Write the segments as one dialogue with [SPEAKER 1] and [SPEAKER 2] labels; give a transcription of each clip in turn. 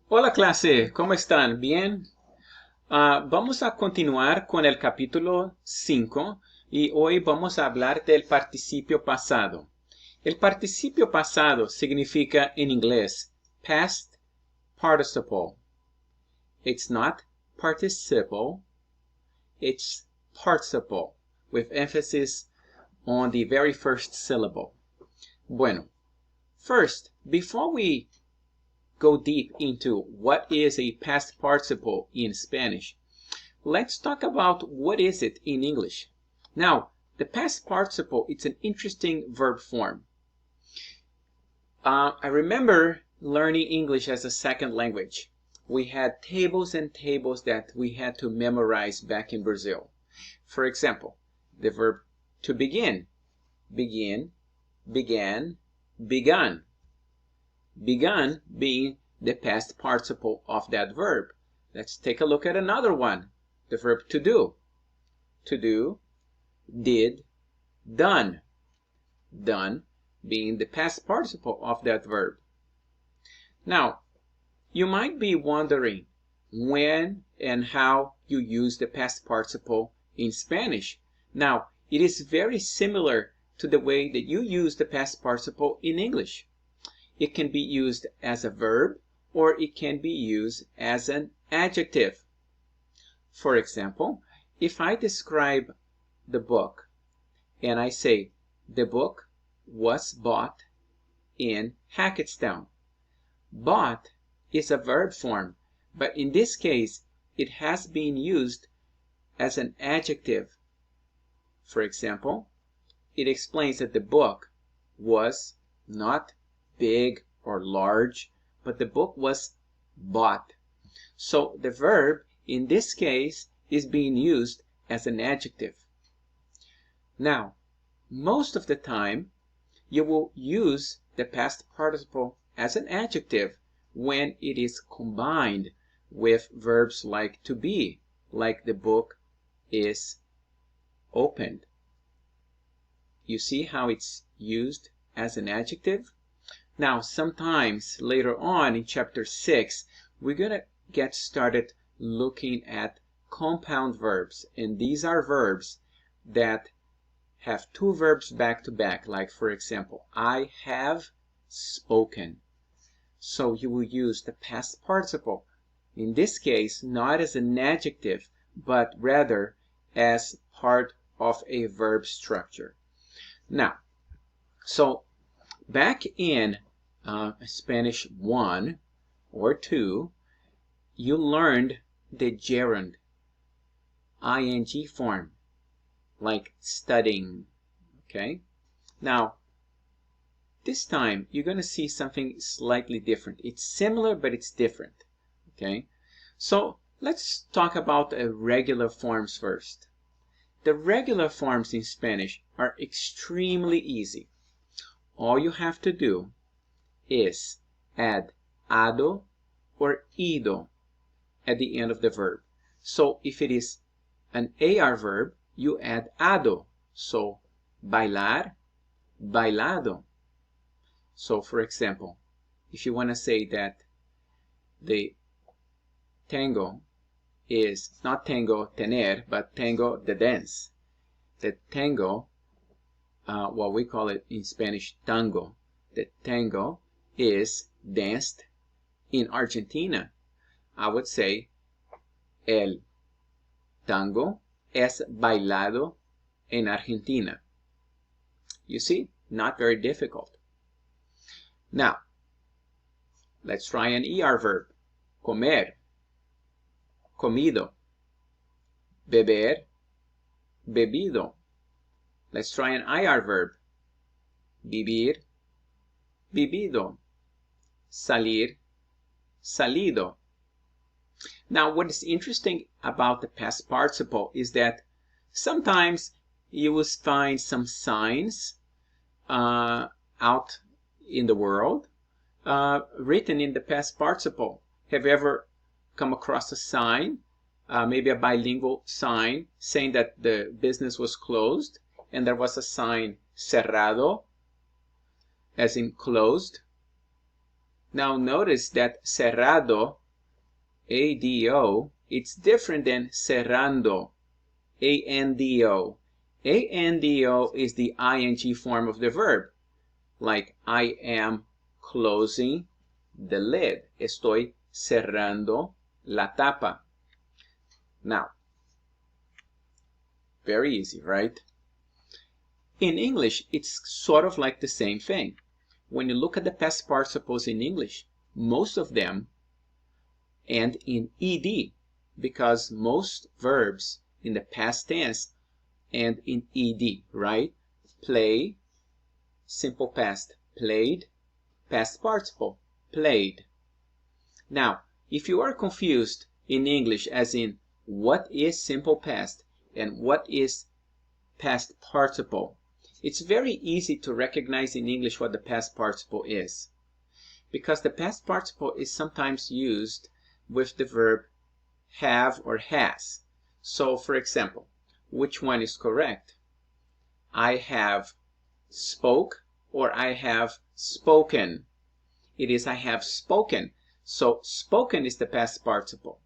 [SPEAKER 1] Hola clase, ¿cómo están? ¿Bien? Vamos a continuar con el capítulo 5 y hoy vamos a hablar del participio pasado. El participio pasado significa en inglés past participle. It's not participle, it's participle, with emphasis on the very first syllable. Bueno, first, before we go deep into what is a past participle in Spanish, let's talk about what is it in English. Now, the past participle, it's an interesting verb form. I remember learning English as a second language. We had tables and tables that we had to memorize back in Brazil. For example, the verb to begin, begin, began, begun. Begun being the past participle of that verb. Let's take a look at another one. The verb to do. To do, did, done. Done being the past participle of that verb. Now, you might be wondering when and how you use the past participle in Spanish. Now, it is very similar to the way that you use the past participle in English. It can be used as a verb or it can be used as an adjective. For example, if I describe the book and I say the book was bought in Hackettstown. Bought is a verb form, but in this case it has been used as an adjective. For example, it explains that the book was not big or large, but the book was bought. So the verb in this case is being used as an adjective. Now, most of the time you will use the past participle as an adjective when it is combined with verbs like to be, like the book is opened. You see how it's used as an adjective? Now, sometimes later on in chapter 6, we're going to get started looking at compound verbs. And these are verbs that have two verbs back to back. Like, for example, I have spoken. So you will use the past participle. In this case, not as an adjective, but rather as part of a verb structure. Now, so back in Spanish 1 or 2, you learned the gerund, ing form, like studying, okay? Now, this time, you're going to see something slightly different. It's similar, but it's different, okay? So, let's talk about regular forms first. The regular forms in Spanish are extremely easy. All you have to do is add ado or ido at the end of the verb. So if it is an AR verb, you add ado. So bailar, bailado. So for example, if you want to say that the tango is not tango tener, but tango the dance. The tango, what we call it in Spanish tango, the tango is danced in Argentina. I would say el tango es bailado en Argentina. You see, not very difficult. Now, let's try an ER verb. Comer, comido. Beber, bebido. Let's try an IR verb. Vivir, vivido. Salir, salido. Now, what is interesting about the past participle is that sometimes you will find some signs out in the world written in the past participle. Have you ever come across a sign, maybe a bilingual sign, saying that the business was closed, and there was a sign cerrado, as in closed? Now notice that cerrado, A-D-O, it's different than cerrando, A-N-D-O. A-N-D-O is the ing form of the verb, like I am closing the lid. Estoy cerrando la tapa. Now, very easy, right? In English, it's sort of like the same thing. When you look at the past participles in English, most of them end in ed, because most verbs in the past tense end in ed, right? Play, simple past, played, past participle, played. Now, if you are confused in English as in what is simple past and what is past participle, it's very easy to recognize in English what the past participle is, because the past participle is sometimes used with the verb have or has. So, for example, which one is correct? I have spoke or I have spoken? It is I have spoken. So spoken is the past participle.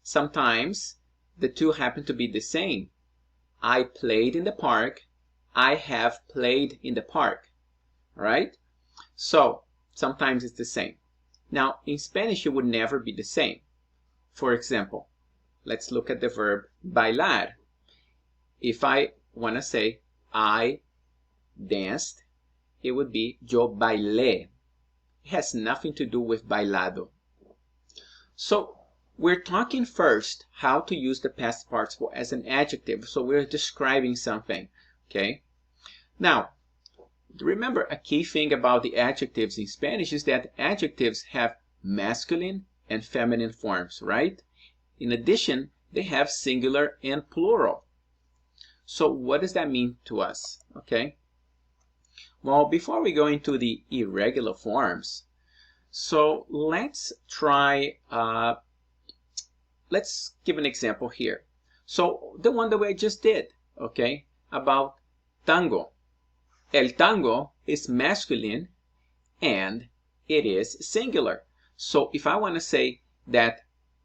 [SPEAKER 1] Sometimes the two happen to be the same. I played in the park. I have played in the park. Right? So sometimes it's the same. Now in Spanish it would never be the same. For example, let's look at the verb bailar. If I want to say I danced, it would be yo bailé. It has nothing to do with bailado. So we're talking first how to use the past participle as an adjective. So we're describing something, okay? Now, remember a key thing about the adjectives in Spanish is that adjectives have masculine and feminine forms, right? In addition, they have singular and plural. So what does that mean to us, okay? Well, before we go into the irregular forms, so let's try, let's give an example here. So the one that we just did, okay, about tango. El tango is masculine and it is singular. So if I want to say that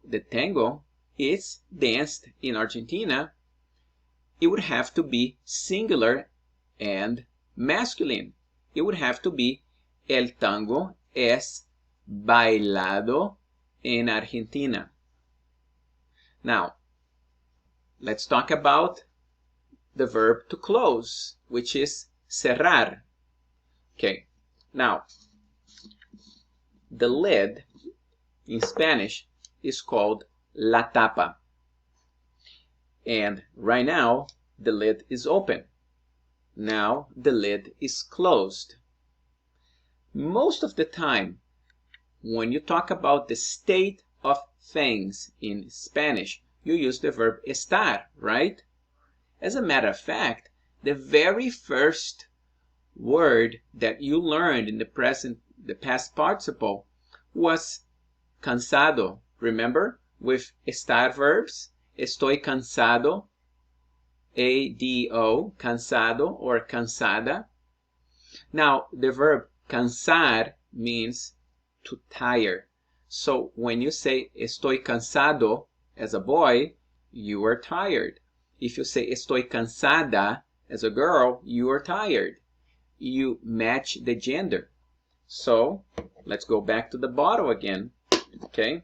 [SPEAKER 1] the tango is danced in Argentina, it would have to be singular and masculine. It would have to be el tango es bailado en Argentina. Now, let's talk about the verb to close, which is cerrar. Okay, now, the lid in Spanish is called la tapa. And right now, the lid is open. Now, the lid is closed. Most of the time, when you talk about the state of things in Spanish, you use the verb estar, right? As a matter of fact, the very first word that you learned in the past participle was cansado. Remember? With estar verbs, estoy cansado, A-D-O, cansado or cansada. Now, the verb cansar means to tire. So when you say estoy cansado as a boy, you are tired. If you say estoy cansada as a girl, you are tired. You match the gender. So let's go back to the bottle again. Okay,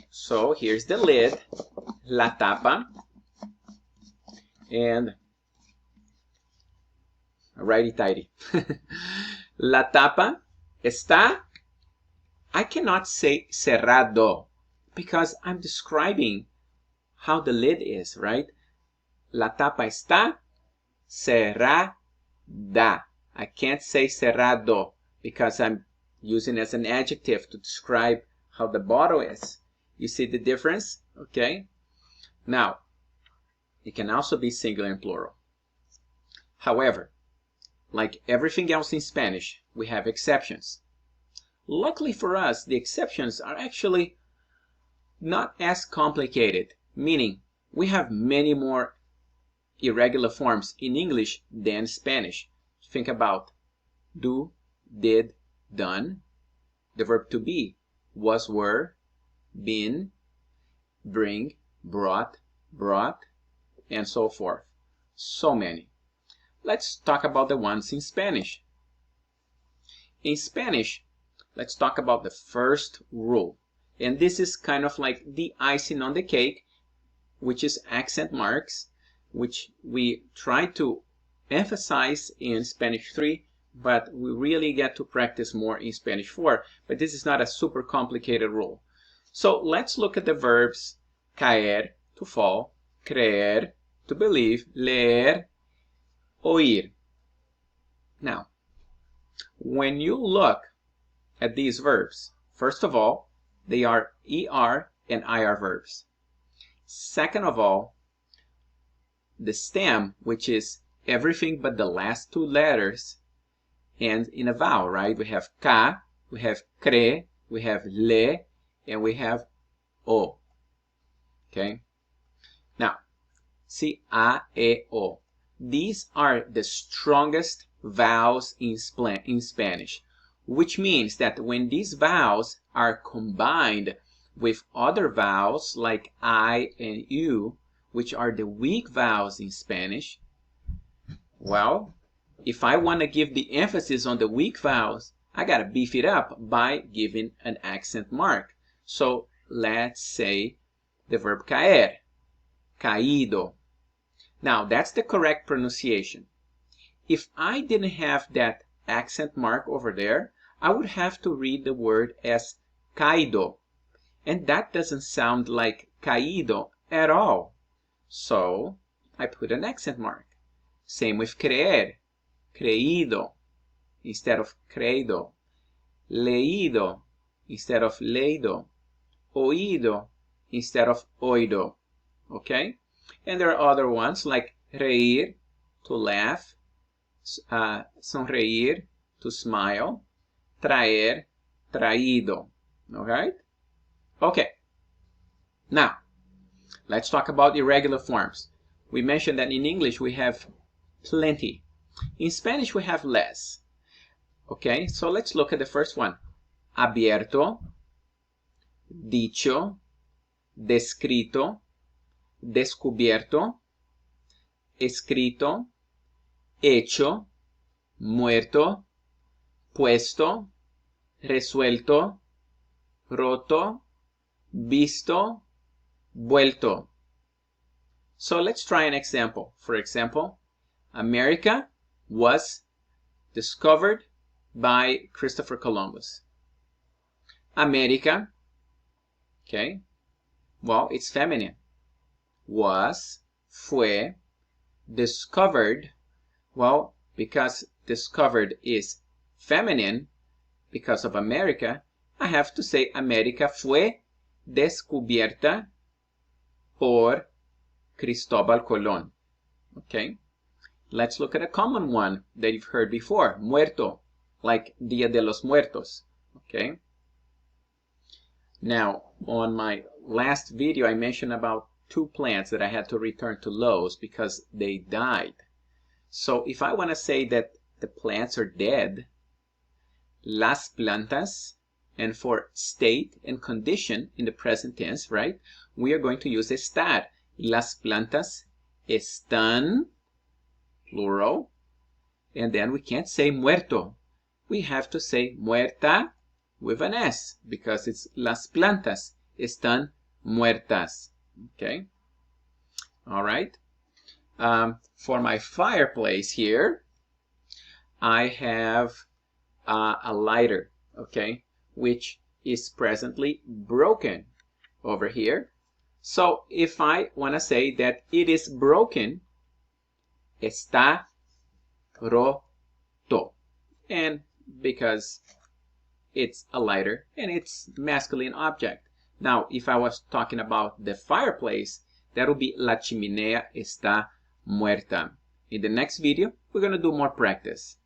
[SPEAKER 1] so here's the lid, la tapa, and righty-tighty. La tapa está. I cannot say cerrado because I'm describing how the lid is, right? La tapa está cerrada. I can't say cerrado because I'm using it as an adjective to describe how the bottle is. You see the difference? Okay. Now, it can also be singular and plural. However, like everything else in Spanish, we have exceptions. Luckily for us, the exceptions are actually not as complicated, meaning we have many more irregular forms in English than Spanish. Think about do, did, done, The verb to be, was, were, been, bring, brought, and so forth. So many. Let's talk about the ones in Spanish. In Spanish, let's talk about the first rule. And this is kind of like the icing on the cake, which is accent marks, which we try to emphasize in Spanish 3, but we really get to practice more in Spanish 4. But this is not a super complicated rule. So let's look at the verbs caer, to fall, creer, to believe, leer, oír. Now, when you look at these verbs, first of all, they are ER and IR verbs. Second of all, the stem, which is everything but the last two letters, ends in a vowel, right? We have ca, we have cre, we have le, and we have o. Okay? Now, see, a, e, o. These are the strongest vowels in Spanish, which means that when these vowels are combined with other vowels like I and U, which are the weak vowels in Spanish, well, if I want to give the emphasis on the weak vowels, I got to beef it up by giving an accent mark. So let's say the verb caer, caído. Now, that's the correct pronunciation. If I didn't have that accent mark over there, I would have to read the word as caído. And that doesn't sound like caído at all. So I put an accent mark. Same with creer, creído instead of creído, leído instead of leído, oído instead of oído. Okay? And there are other ones like reír, to laugh, sonreír, to smile, traer, traído. Alright? Okay. Now, let's talk about irregular forms. We mentioned that in English we have plenty. In Spanish we have less. Okay, so let's look at the first one. Abierto, dicho, descrito, descubierto, escrito, hecho, muerto, puesto, resuelto, roto, visto, vuelto. So let's try an example. For example, America was discovered by Christopher Columbus. America, okay, well, it's feminine. Was, fue, discovered, well, because discovered is feminine because of America, I have to say América fue descubierta por Cristóbal Colón. Okay? Let's look at a common one that you've heard before, muerto, like Dia de los Muertos. Okay? Now, on my last video, I mentioned about two plants that I had to return to Lowe's because they died. So if I want to say that the plants are dead, las plantas, and for state and condition in the present tense, right, we are going to use estar. Las plantas están, plural, and then we can't say muerto. We have to say muerta with an S because it's las plantas están muertas. Okay? All right. For my fireplace here, I have a lighter, okay, which is presently broken over here. So if I want to say that it is broken, está roto. And because it's a lighter and it's masculine object. Now, if I was talking about the fireplace, that would be la chimenea está muerta. In the next video, we're going to do more practice.